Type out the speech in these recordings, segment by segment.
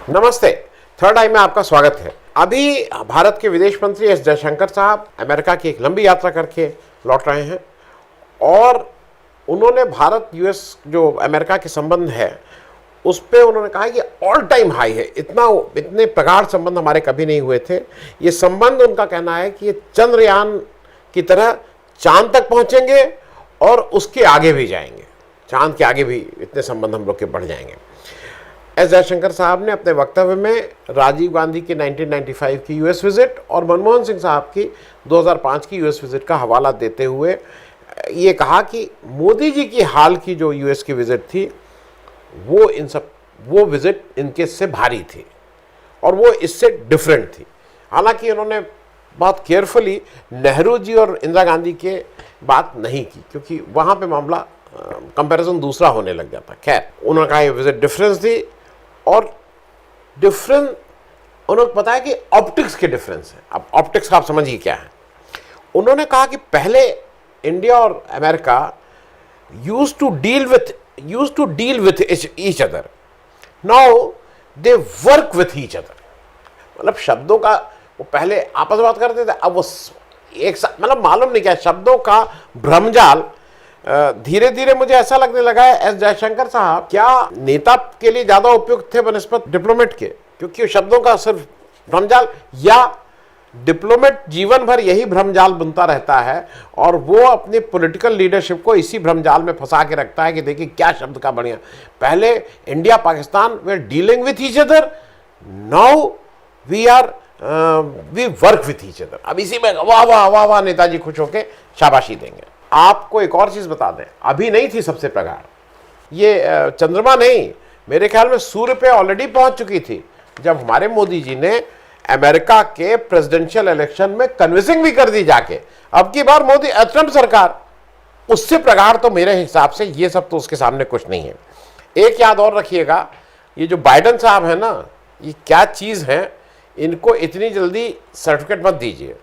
नमस्ते। थर्ड आई में आपका स्वागत है। अभी भारत के विदेश मंत्री एस जयशंकर साहब अमेरिका की एक लंबी यात्रा करके लौट रहे हैं और उन्होंने भारत यूएस जो अमेरिका के संबंध है उस पे उन्होंने कहा कि ऑल टाइम हाई है। इतने प्रगाढ़ संबंध हमारे कभी नहीं हुए थे। ये संबंध, उनका कहना है कि ये चंद्रयान की तरह चांद तक पहुंचेंगे और उसके आगे भी जाएंगे। चांद के आगे भी इतने संबंध हम लोग के बढ़ जाएंगे। एस जयशंकर साहब ने अपने वक्तव्य में राजीव गांधी की 1995 की यूएस विजिट और मनमोहन सिंह साहब की 2005 की यूएस विजिट का हवाला देते हुए ये कहा कि मोदी जी की हाल की जो यूएस की विजिट थी वो विजिट इनके से भारी थी और वो इससे डिफरेंट थी। हालांकि उन्होंने बहुत केयरफुली नेहरू जी और इंदिरा गांधी के बात नहीं की क्योंकि वहाँ पे मामला कंपैरिजन दूसरा होने लग जाता। खैर, उन्होंने कहा ये विजिट डिफरेंस थी और डिफरेंस उन्होंने बताया कि ऑप्टिक्स के डिफरेंस है। अब ऑप्टिक्स का आप समझिए क्या है। उन्होंने कहा कि पहले इंडिया और America used to deal with each other, now they work with each other. मतलब शब्दों का वो पहले आपस में बात करते थे, अब वो एक साथ, मतलब मालूम नहीं क्या शब्दों का भ्रमजाल धीरे धीरे मुझे ऐसा लगने लगा है एस जयशंकर साहब क्या नेता के लिए ज्यादा उपयुक्त थे बनस्पत डिप्लोमेट के, क्योंकि शब्दों का सिर्फ भ्रमजाल, या डिप्लोमेट जीवन भर यही भ्रमजाल बुनता रहता है और वो अपनी पॉलिटिकल लीडरशिप को इसी भ्रमजाल में फंसा के रखता है कि देखिए क्या शब्द का बढ़िया। पहले India Pakistan were dealing with each other, now we work with each other. अब इसी में वाह वाह वाह वाह नेताजी खुश होके शाबाशी देंगे। आपको एक और चीज बता दें, अभी नहीं थी सबसे प्रगाढ़ ये चंद्रमा नहीं, मेरे ख्याल में सूर्य पे ऑलरेडी पहुंच चुकी थी जब हमारे मोदी जी ने अमेरिका के प्रेसिडेंशियल इलेक्शन में कन्विंसिंग भी कर दी जाके। अब की बार मोदी ट्रंप सरकार, उससे प्रगाढ़ तो मेरे हिसाब से ये सब तो उसके सामने कुछ नहीं है। एक याद और रखिएगा, ये जो बाइडेन साहब है ना, ये क्या चीज है, इनको इतनी जल्दी सर्टिफिकेट मत दीजिए।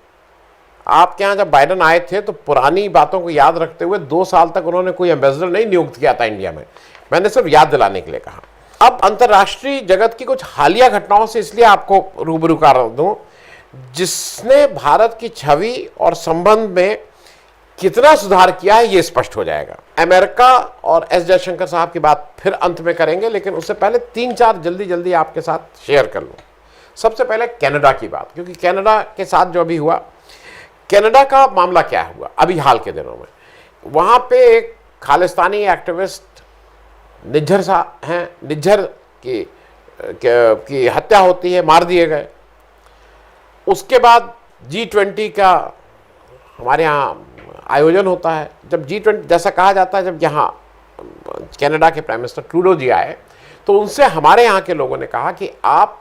आपके यहाँ जब बाइडेन आए थे तो पुरानी बातों को याद रखते हुए 2 साल तक उन्होंने कोई एम्बेसडर नहीं नियुक्त किया था इंडिया में। मैंने सिर्फ याद दिलाने के लिए कहा। अब अंतर्राष्ट्रीय जगत की कुछ हालिया घटनाओं से इसलिए आपको रूबरू कर दूं जिसने भारत की छवि और संबंध में कितना सुधार किया है ये स्पष्ट हो जाएगा। अमेरिका और एस जयशंकर साहब की बात फिर अंत में करेंगे, लेकिन उससे पहले 3-4 जल्दी आपके साथ शेयर कर लूँ। सबसे पहले कनाडा की बात, क्योंकि कनाडा के साथ जो अभी हुआ, कनाडा का मामला क्या हुआ अभी हाल के दिनों में। वहाँ पे एक खालिस्तानी एक्टिविस्ट निज्जर साहब हैं, निज्जर की हत्या होती है, मार दिए गए। उसके बाद G20 का हमारे यहाँ आयोजन होता है। जब G20 जैसा कहा जाता है, जब यहाँ कनाडा के प्राइम मिनिस्टर ट्रूडो जी आए तो उनसे हमारे यहाँ के लोगों ने कहा कि आप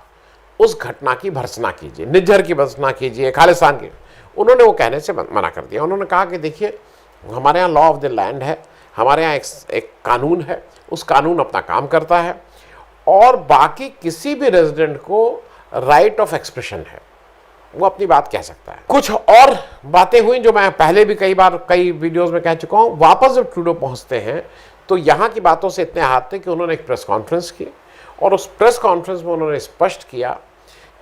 उस घटना की भर्त्सना कीजिए, निज्जर की भर्त्सना कीजिए, खालिस्तान की। उन्होंने वो कहने से मना कर दिया। उन्होंने कहा कि देखिए हमारे यहाँ लॉ ऑफ द लैंड है, हमारे यहाँ एक कानून है, उस कानून अपना काम करता है और बाकी किसी भी रेजिडेंट को राइट ऑफ एक्सप्रेशन है, वो अपनी बात कह सकता है। कुछ और बातें हुई जो मैं पहले भी कई वीडियोस में कह चुका हूँ। वापस जब ट्रूडो पहुँचते हैं तो यहाँ की बातों से इतने हाथ थे कि उन्होंने एक प्रेस कॉन्फ्रेंस की और उस प्रेस कॉन्फ्रेंस में उन्होंने स्पष्ट किया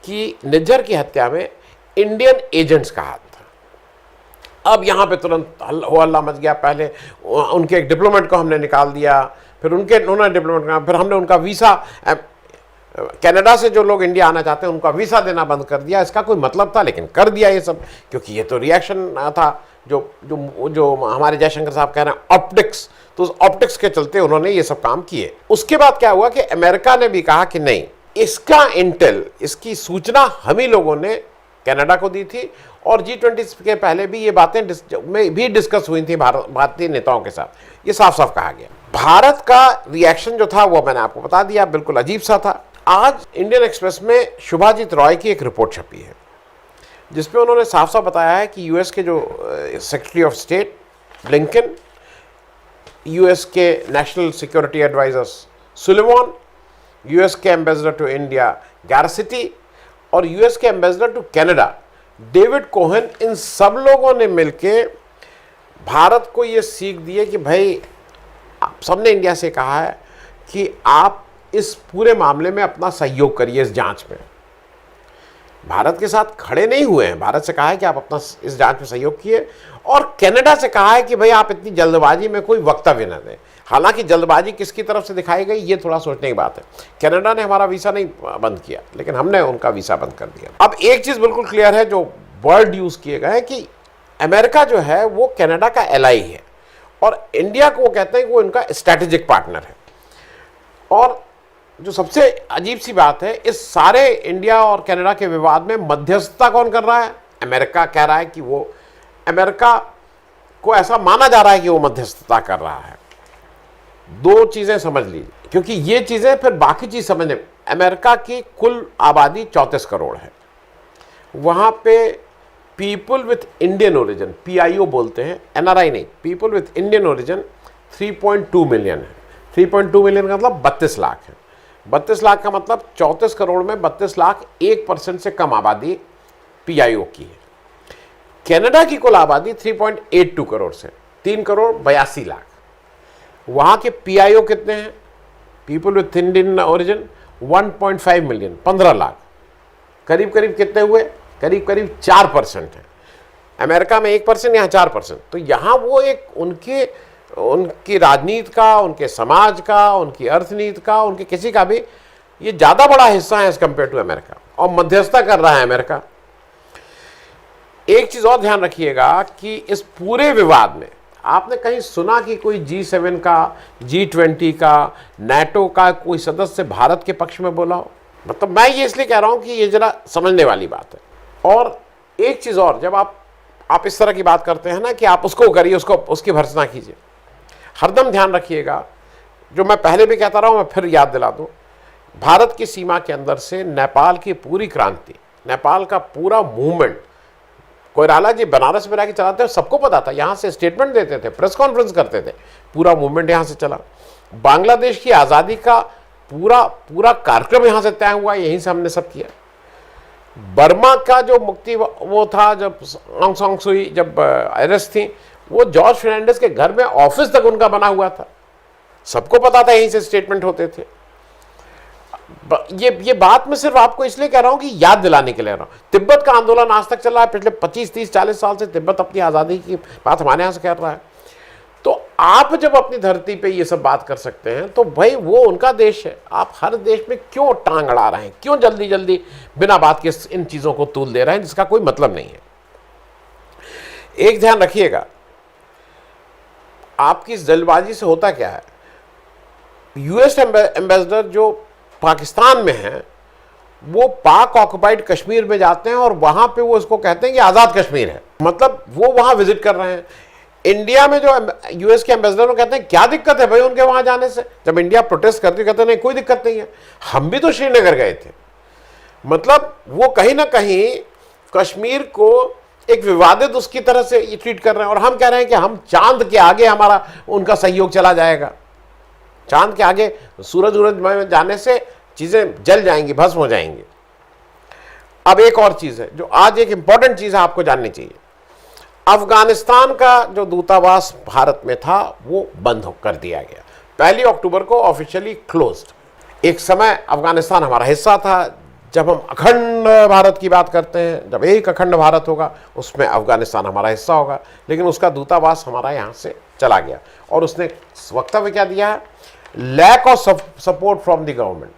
कि निज्जर की हत्या में इंडियन एजेंट्स का हाथ था। अब यहाँ पे तुरंत हल्ला मच गया। पहले उनके एक डिप्लोमेट को हमने निकाल दिया, फिर उन्होंने डिप्लोमेट का, फिर हमने उनका वीसा, कनाडा से जो लोग इंडिया आना चाहते हैं उनका वीसा देना बंद कर दिया। इसका कोई मतलब था, लेकिन कर दिया ये सब, क्योंकि ये तो रिएक्शन था जो हमारे जयशंकर साहब कह रहे हैं ऑप्टिक्स, तो उस ऑप्टिक्स के चलते उन्होंने ये सब काम किए। उसके बाद क्या हुआ कि अमेरिका ने भी कहा कि नहीं, इसका इंटेल, इसकी सूचना हम ही लोगों ने कनाडा को दी थी और G20 के पहले भी ये बातें में भी डिस्कस हुई थी भारतीय नेताओं के साथ। ये साफ साफ कहा गया। भारत का रिएक्शन जो था वो मैंने आपको बता दिया, बिल्कुल अजीब सा था। आज इंडियन एक्सप्रेस में शुभाजीत रॉय की एक रिपोर्ट छपी है जिसमें उन्होंने साफ साफ बताया है कि यूएस के जो secretary of state Blinken, US के national security adviser Sullivan, US के एम्बेसडर टू इंडिया गारसिटी और यूएस के ambassador to Canada David Cohen, इन सब लोगों ने मिलके भारत को ये सीख दी है कि भाई सबने इंडिया से कहा है कि आप इस पूरे मामले में अपना सहयोग करिए इस जांच में। भारत के साथ खड़े नहीं हुए हैं, भारत से कहा है कि आप अपना इस जांच में सहयोग किए, और कनाडा से कहा है कि भाई आप इतनी जल्दबाजी में कोई वक्तव्य न दें। हालांकि जल्दबाजी किसकी तरफ से दिखाई गई ये थोड़ा सोचने की बात है। कनाडा ने हमारा वीसा नहीं बंद किया, लेकिन हमने उनका वीसा बंद कर दिया। अब एक चीज बिल्कुल क्लियर है, जो वर्ड यूज किए गए हैं कि अमेरिका जो है वो कनाडा का एलाई है, और इंडिया को वो कहते हैं कि वो इनका स्ट्रैटेजिक पार्टनर है। और जो सबसे अजीब सी बात है, इस सारे इंडिया और कनाडा के विवाद में मध्यस्थता कौन कर रहा है? अमेरिका कह रहा है कि वो, अमेरिका को ऐसा माना जा रहा है कि वो मध्यस्थता कर रहा है। दो चीजें समझ लीजिए, क्योंकि ये चीजें फिर बाकी चीज समझने। अमेरिका की कुल आबादी 34 करोड़ है, वहां पे people with Indian origin, PIO बोलते हैं, NRI नहीं, people with Indian origin 3.2 million है। 3.2 मिलियन का मतलब 32 लाख है। 32 लाख का मतलब 34 करोड़ में 32 लाख 1% से कम आबादी PIO की है। कनाडा की कुल आबादी 3.82 करोड़ से 3 करोड़ 82 लाख। वहां के PIO कितने हैं? People with Indian origin 1.5 million, 15 lakh. करीब करीब कितने हुए? करीब करीब 4% है। अमेरिका में 1%, यहाँ 4%। तो यहाँ वो एक उनकी राजनीति का, उनके समाज का, उनकी अर्थनीति का, उनके किसी का भी ये ज़्यादा बड़ा हिस्सा है एज कम्पेयर टू अमेरिका, और मध्यस्थता कर रहा है अमेरिका। एक चीज़ और ध्यान रखिएगा कि इस पूरे विवाद में आपने कहीं सुना कि कोई G7 का, G20 का, NATO का कोई सदस्य भारत के पक्ष में बोला हो? मतलब मैं ये इसलिए कह रहा हूँ कि ये जरा समझने वाली बात है। और एक चीज़ और, जब आप इस तरह की बात करते हैं ना कि आप उसको करिए, उसकी भर्त्सना कीजिए, हरदम ध्यान रखिएगा, जो मैं पहले भी कहता रहा हूँ, मैं फिर याद दिला दूँ, भारत की सीमा के अंदर से नेपाल की पूरी क्रांति, नेपाल का पूरा मूवमेंट, कोइराला जी बनारस में रह के चलाते हैं, सबको पता था, यहाँ से स्टेटमेंट देते थे, प्रेस कॉन्फ्रेंस करते थे, पूरा मूवमेंट यहाँ से चला। बांग्लादेश की आज़ादी का पूरा कार्यक्रम यहाँ से तय हुआ, यहीं से हमने सब किया। बर्मा का जो मुक्ति वो था, जब आंग सांग सुई जब अरेस्ट थी, वो जॉर्ज फर्नांडिस के घर में ऑफिस तक उनका बना हुआ था, सबको पता था, यहीं से स्टेटमेंट होते थे। ये बात मैं सिर्फ आपको इसलिए कह रहा हूं कि याद दिलाने के लिए रहा हूं। तिब्बत का आंदोलन आज तक चल रहा है, पिछले 25, 30, 40 साल से तिब्बत अपनी आज़ादी की बात हमारे यहाँ से कर रहा है। तो आप जब अपनी धरती पे ये सब बात कर सकते हैं, तो भाई वो उनका देश है, आप हर देश में क्यों टांग अड़ा रहे हैं? क्यों जल्दी जल्दी बिना बात के इन चीज़ों को तूल दे रहे हैं जिसका कोई मतलब नहीं है? एक ध्यान रखिएगा, आपकी इस जल्दबाजी से होता क्या है, US एम्बेसडर जो पाकिस्तान में है, वो पाक ऑक्युपाइड कश्मीर में जाते हैं और वहां पे वो इसको कहते हैं कि आज़ाद कश्मीर है, मतलब वो वहां विजिट कर रहे हैं। इंडिया में जो US के एम्बेसडर कहते हैं क्या दिक्कत है भाई उनके वहां जाने से? जब इंडिया प्रोटेस्ट करती है, कहते हैं नहीं कोई दिक्कत नहीं है, हम भी तो श्रीनगर गए थे। मतलब वो कहीं ना कहीं कश्मीर को एक विवादित उसकी तरह से ये ट्रीट कर रहे हैं, और हम कह रहे हैं कि हम चांद के आगे हमारा उनका सहयोग चला जाएगा। चांद के आगे सूरज में जाने से चीजें जल जाएंगी, भस्म हो जाएंगी। अब एक और चीज है जो आज एक इंपॉर्टेंट चीज है, आपको जाननी चाहिए। अफगानिस्तान का जो दूतावास भारत में था वो बंद कर दिया गया, 1 अक्टूबर को ऑफिशियली क्लोज्ड। एक समय अफगानिस्तान हमारा हिस्सा था। जब हम अखंड भारत की बात करते हैं, जब एक अखंड भारत होगा उसमें अफगानिस्तान हमारा हिस्सा होगा, लेकिन उसका दूतावास हमारा यहाँ से चला गया। और उसने वक्तव्य क्या दिया है? Lack of support from the government.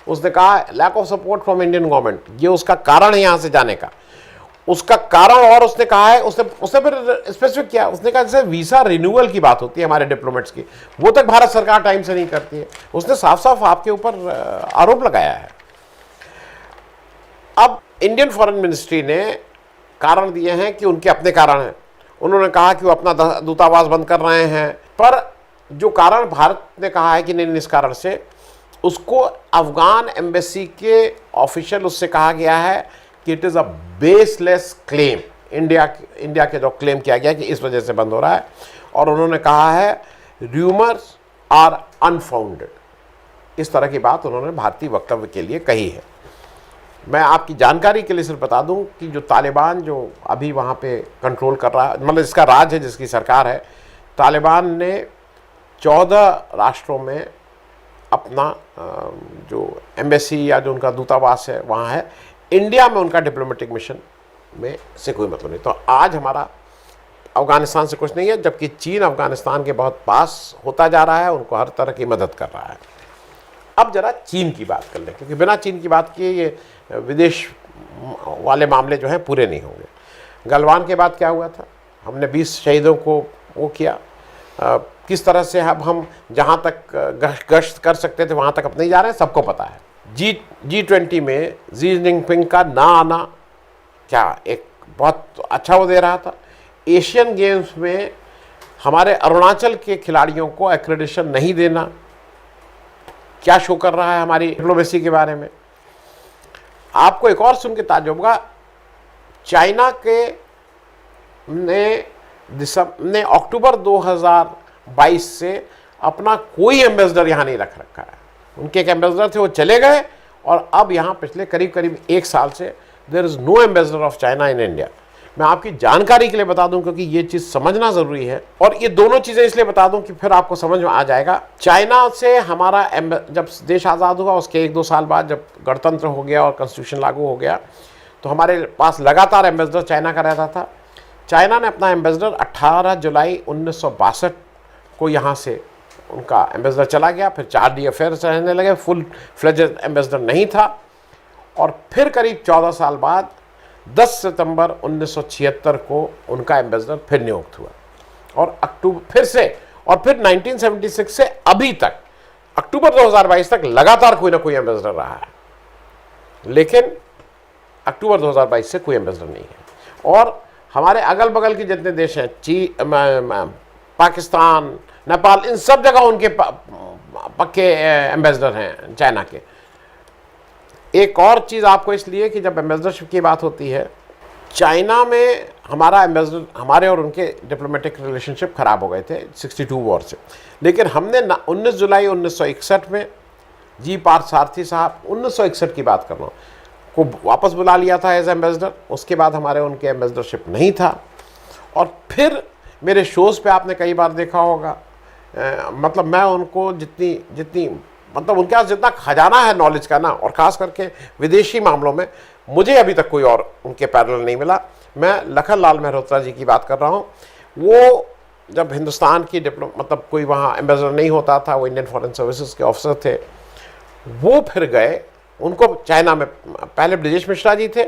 उसने कहा lack of support from Indian government, ये उसका कारण है यहाँ से जाने का, उसका कारण। और उसने कहा है, उसने फिर स्पेसिफिक किया, उसने कहा जैसे वीसा रिन्यूअल की बात होती है हमारे डिप्लोमेट्स की, वो तक भारत सरकार टाइम से नहीं करती है। उसने साफ साफ आपके ऊपर आरोप लगाया है। अब इंडियन फॉरेन मिनिस्ट्री ने कारण दिए हैं कि उनके अपने कारण हैं। उन्होंने कहा कि वो अपना दूतावास बंद कर रहे हैं, पर जो कारण भारत ने कहा है कि नहीं, इस कारण से उसको अफगान एम्बेसी के ऑफिशियल उससे कहा गया है कि it is a baseless claim. India के जो क्लेम किया गया कि इस वजह से बंद हो रहा है, और उन्होंने कहा है र्यूमर्स आर अनफाउंडेड। इस तरह की बात उन्होंने भारतीय वक्तव्य के लिए कही है। मैं आपकी जानकारी के लिए सिर्फ बता दूं कि जो तालिबान जो अभी वहाँ पे कंट्रोल कर रहा है, मतलब इसका राज है, जिसकी सरकार है, तालिबान ने 14 राष्ट्रों में अपना जो एम्बेसी या जो उनका दूतावास है वहाँ है, इंडिया में उनका डिप्लोमेटिक मिशन में से कोई मतलब नहीं। तो आज हमारा अफगानिस्तान से कुछ नहीं है, जबकि चीन अफगानिस्तान के बहुत पास होता जा रहा है, उनको हर तरह की मदद कर रहा है। अब जरा चीन की बात कर लें, क्योंकि बिना चीन की बात किए ये विदेश वाले मामले जो हैं पूरे नहीं होंगे। गलवान के बाद क्या हुआ था, हमने 20 शहीदों को वो किया, किस तरह से अब हम जहाँ तक गश्त कर सकते थे वहाँ तक अब नहीं जा रहे हैं, सबको पता है। G20 में जी जिनपिंग का ना आना क्या एक बहुत अच्छा वो दे रहा था। एशियन गेम्स में हमारे अरुणाचल के खिलाड़ियों को एक्रेडिटेशन नहीं देना क्या शो कर रहा है हमारी डिप्लोमेसी के बारे में। आपको एक और सुन के ताज्जुब होगा, चाइना के ने अक्टूबर 2022 से अपना कोई एम्बेसडर यहाँ नहीं रख रखा है। उनके एक एम्बेसडर थे, वो चले गए, और अब यहाँ पिछले करीब 1 साल से there is no ambassador of China in India. मैं आपकी जानकारी के लिए बता दूं, क्योंकि ये चीज़ समझना ज़रूरी है, और ये दोनों चीज़ें इसलिए बता दूं कि फिर आपको समझ में आ जाएगा। चाइना से हमारा जब देश आज़ाद हुआ उसके 1-2 साल बाद, जब गणतंत्र हो गया और कॉन्स्टिट्यूशन लागू हो गया, तो हमारे पास लगातार एम्बेसडर चाइना का रहता था। चाइना ने अपना एम्बेसडर 18 जुलाई 1962 को यहाँ से उनका एम्बेसडर चला गया, फिर 4D अफेयर्स रहने लगे, फुल फ्लेजेड एम्बेसडर नहीं था। और फिर करीब 14 साल बाद 10 सितंबर 1976 को उनका एम्बेसडर फिर नियुक्त हुआ, और फिर 1976 से अभी तक अक्टूबर 2022 तक लगातार कोई ना कोई एम्बेसडर रहा है, लेकिन अक्टूबर 2022 से कोई एम्बेसडर नहीं है। और हमारे अगल बगल के जितने देश हैं, पाकिस्तान, नेपाल, इन सब जगह उनके पक्के एम्बेसडर हैं चाइना के। एक और चीज़ आपको इसलिए कि जब एम्बेसडरशिप की बात होती है, चाइना में हमारा एम्बेसडर, हमारे और उनके डिप्लोमेटिक रिलेशनशिप ख़राब हो गए थे 62 वॉर से, लेकिन हमने 19 जुलाई 1961 में जी पार्थसारथी साहब, 1961 की बात कर रहा हूँ, को वापस बुला लिया था एज एम्बेसडर। उसके बाद हमारे उनके एम्बेसडरशिप नहीं था। और फिर मेरे शोज़ पे आपने कई बार देखा होगा, मतलब मैं उनको जितनी मतलब उनके पास जितना खजाना है नॉलेज का ना, और ख़ास करके विदेशी मामलों में, मुझे अभी तक कोई और उनके पैरेलल नहीं मिला। मैं लखन लाल मेहरोत्रा जी की बात कर रहा हूँ। वो जब हिंदुस्तान की मतलब कोई वहाँ एम्बेसडर नहीं होता था, वो इंडियन फॉरेन सर्विसेज के ऑफिसर थे, वो फिर गए, उनको चाइना में पहले ब्रजेश मिश्रा जी थे,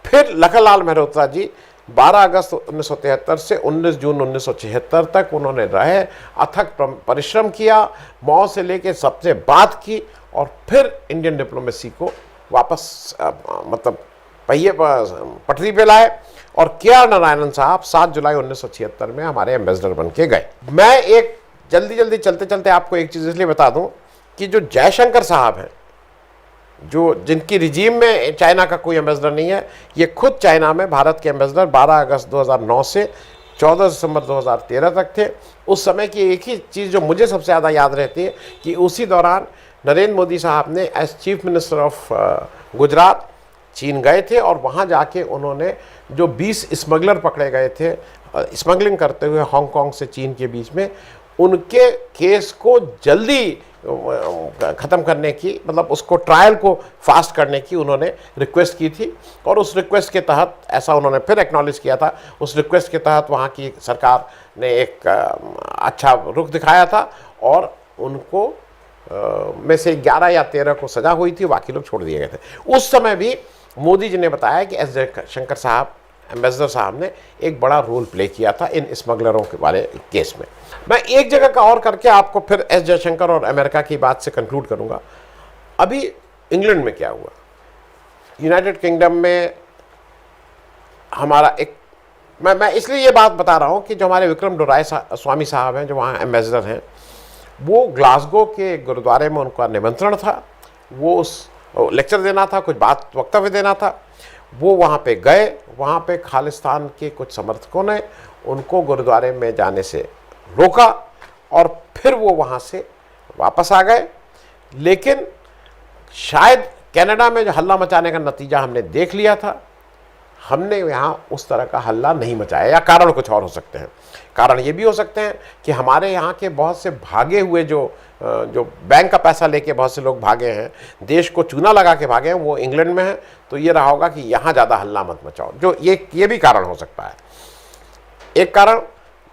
फिर लखन लाल मेहरोत्रा जी 12 अगस्त 1973 से 19 जून 1976 तक उन्होंने रहे, अथक परिश्रम किया, मौ से लेके सबसे बात की, और फिर इंडियन डिप्लोमेसी को वापस मतलब पहिए पटरी पे लाए। और के.आर. नारायणन साहब 7 जुलाई 1976 में हमारे एम्बेसडर बन के गए। मैं एक जल्दी चलते चलते आपको एक चीज़ इसलिए बता दूं कि जो जयशंकर साहब हैं, जिनकी रिजीम में चाइना का कोई एम्बेसडर नहीं है, ये खुद चाइना में भारत के एम्बेसडर 12 अगस्त 2009 से 14 दिसंबर 2013 तक थे। उस समय की एक ही चीज़ जो मुझे सबसे ज़्यादा याद रहती है कि उसी दौरान नरेंद्र मोदी साहब ने as chief minister of Gujarat चीन गए थे, और वहाँ जाके उन्होंने जो 20 स्मगलर पकड़े गए थे स्मगलिंग करते हुए हांगकांग से चीन के बीच में, उनके केस को जल्दी ख़त्म करने की, मतलब उसको ट्रायल को फास्ट करने की उन्होंने रिक्वेस्ट की थी। और उस रिक्वेस्ट के तहत, ऐसा उन्होंने फिर एक्नॉलेज किया था, उस रिक्वेस्ट के तहत वहाँ की सरकार ने एक अच्छा रुख दिखाया था, और उनको में से 11 या 13 को सज़ा हुई थी, बाकी लोग छोड़ दिए गए थे। उस समय भी मोदी जी ने बताया कि एस जयशंकर साहब, एम्बेसडर साहब ने एक बड़ा रोल प्ले किया था इन स्मगलरों के वाले केस में। मैं एक जगह का और करके आपको फिर एस जयशंकर और अमेरिका की बात से कंक्लूड करूंगा। अभी इंग्लैंड में क्या हुआ, यूनाइटेड किंगडम में हमारा एक, मैं इसलिए ये बात बता रहा हूँ कि जो हमारे विक्रम डोराय स्वामी साहब हैं, जो वहाँ एम्बेसडर हैं, वो ग्लासगो के गुरुद्वारे में उनका निमंत्रण था, वो उस लेक्चर देना था, कुछ बात वक्तव्य देना था, वो वहाँ पे गए। वहाँ पे खालिस्तान के कुछ समर्थकों ने उनको गुरुद्वारे में जाने से रोका, और फिर वो वहाँ से वापस आ गए। लेकिन शायद कनाडा में जो हल्ला मचाने का नतीजा हमने देख लिया था, हमने यहाँ उस तरह का हल्ला नहीं मचाया, या कारण कुछ और हो सकते हैं। कारण ये भी हो सकते हैं कि हमारे यहाँ के बहुत से भागे हुए जो बैंक का पैसा लेके बहुत से लोग भागे हैं, देश को चूना लगा के भागे हैं, वो इंग्लैंड में हैं, तो ये रहा होगा कि यहाँ ज़्यादा हल्ला मत मचाओ, जो ये भी कारण हो सकता है। एक कारण,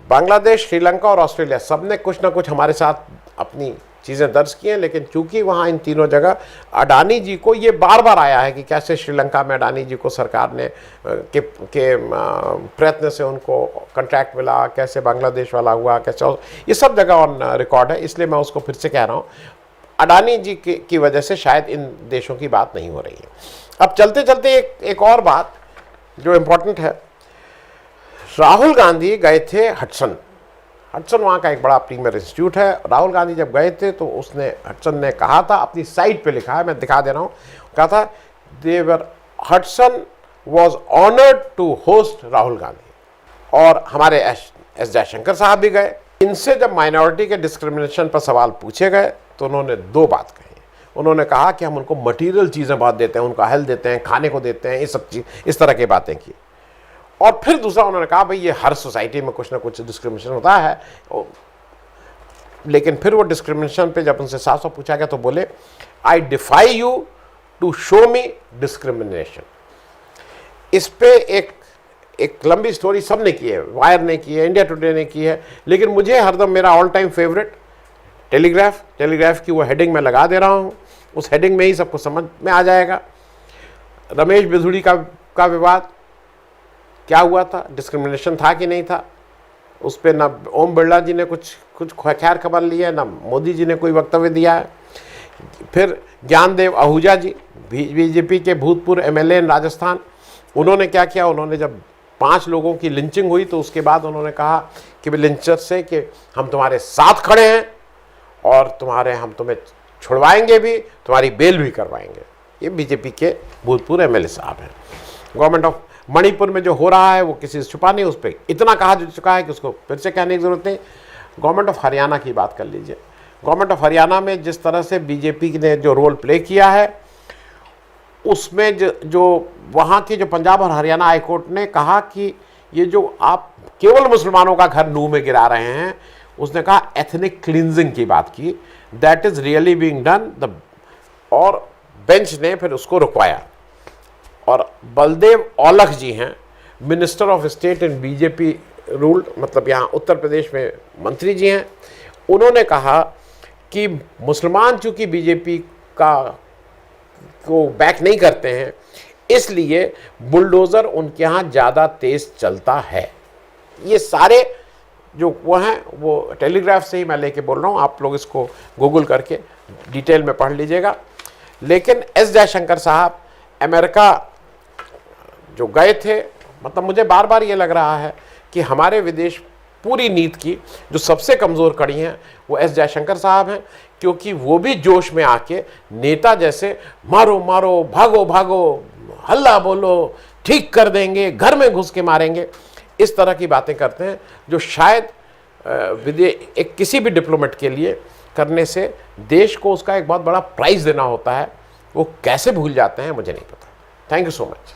बांग्लादेश, श्रीलंका और ऑस्ट्रेलिया सब ने कुछ ना कुछ हमारे साथ अपनी चीज़ें दर्ज की हैं, लेकिन चूंकि वहाँ इन तीनों जगह अडानी जी को ये बार बार आया है कि कैसे श्रीलंका में अडानी जी को सरकार ने के प्रयत्न से उनको कॉन्ट्रैक्ट मिला, कैसे बांग्लादेश वाला हुआ, कैसे, ये सब जगह ऑन रिकॉर्ड है, इसलिए मैं उसको फिर से कह रहा हूँ। अडानी जी की वजह से शायद इन देशों की बात नहीं हो रही है। अब चलते चलते एक और बात जो इम्पोर्टेंट है, राहुल गांधी गए थे हडसन वहाँ का एक बड़ा प्रीमियर इंस्टीट्यूट है। राहुल गांधी जब गए थे तो हडसन ने कहा था, अपनी साइट पे लिखा है, मैं दिखा दे रहा हूँ, कहा था Hudson was honoured to host Rahul Gandhi. और हमारे एस जयशंकर साहब भी गए। इनसे जब माइनॉरिटी के डिस्क्रिमिनेशन पर सवाल पूछे गए तो उन्होंने दो बात कही। उन्होंने कहा कि हम उनको मटीरियल चीज़ें बहुत देते हैं, उनको हेल्थ देते हैं, खाने को देते हैं, ये सब चीज़, इस तरह की बातें की। और फिर दूसरा उन्होंने कहा भाई ये हर सोसाइटी में कुछ ना कुछ डिस्क्रिमिनेशन होता है, लेकिन फिर वो डिस्क्रिमिनेशन पे जब उनसे साफ साफ पूछा गया तो बोले, I defy you to show me discrimination. इस पे एक लंबी स्टोरी सब ने की है, वायर ने की है, इंडिया टुडे ने की है, लेकिन मुझे हरदम मेरा ऑल टाइम फेवरेट टेलीग्राफ की वो हेडिंग मैं लगा दे रहा हूँ, उस हेडिंग में ही सबको समझ में आ जाएगा। रमेश बिधूड़ी का विवाद क्या हुआ था, डिस्क्रिमिनेशन था कि नहीं था, उस पर ना ओम बिरला जी ने कुछ खैर खबर ली है, ना मोदी जी ने कोई वक्तव्य दिया है। फिर ज्ञानदेव आहूजा जी, बीजेपी के भूतपूर्व एमएलए राजस्थान, उन्होंने क्या किया, उन्होंने जब 5 लोगों की लिंचिंग हुई तो उसके बाद उन्होंने कहा कि लिंचर से कि हम तुम्हारे साथ खड़े हैं और हम तुम्हें छुड़वाएंगे भी, तुम्हारी बेल भी करवाएंगे। ये बीजेपी के भूतपूर्व एमएलए साहब हैं। गवर्नमेंट ऑफ मणिपुर में जो हो रहा है वो किसी से छुपा नहीं, उस पर इतना कहा जा चुका है कि उसको फिर से कहने की ज़रूरत नहीं। गवर्नमेंट ऑफ हरियाणा की बात कर लीजिए। गवर्नमेंट ऑफ हरियाणा में जिस तरह से बीजेपी ने जो रोल प्ले किया है, उसमें जो वहाँ की जो पंजाब और हरियाणा हाई कोर्ट ने कहा कि ये जो आप केवल मुसलमानों का घर नूह में गिरा रहे हैं, उसने कहा एथनिक क्लींजिंग की बात की, that is really being done, और बेंच ने फिर उसको रुकवाया। और बलदेव औलख जी हैं, minister of state in BJP ruled, मतलब यहाँ उत्तर प्रदेश में मंत्री जी हैं। उन्होंने कहा कि मुसलमान चूँकि बीजेपी को बैक नहीं करते हैं, इसलिए बुलडोज़र उनके यहाँ ज़्यादा तेज़ चलता है। ये सारे जो वो हैं वो टेलीग्राफ से ही मैं लेके बोल रहा हूँ, आप लोग इसको गूगल करके डिटेल में पढ़ लीजिएगा। लेकिन एस जयशंकर साहब अमेरिका जो गए थे, मतलब मुझे बार बार ये लग रहा है कि हमारे विदेश पूरी नीति की जो सबसे कमज़ोर कड़ी हैं वो एस जयशंकर साहब हैं, क्योंकि वो भी जोश में आके नेता जैसे मारो मारो, भागो भागो, हल्ला बोलो, ठीक कर देंगे, घर में घुस के मारेंगे, इस तरह की बातें करते हैं, जो शायद किसी भी डिप्लोमेट के लिए करने से देश को उसका एक बहुत बड़ा प्राइज़ देना होता है। वो कैसे भूल जाते हैं मुझे नहीं पता। Thank you so much.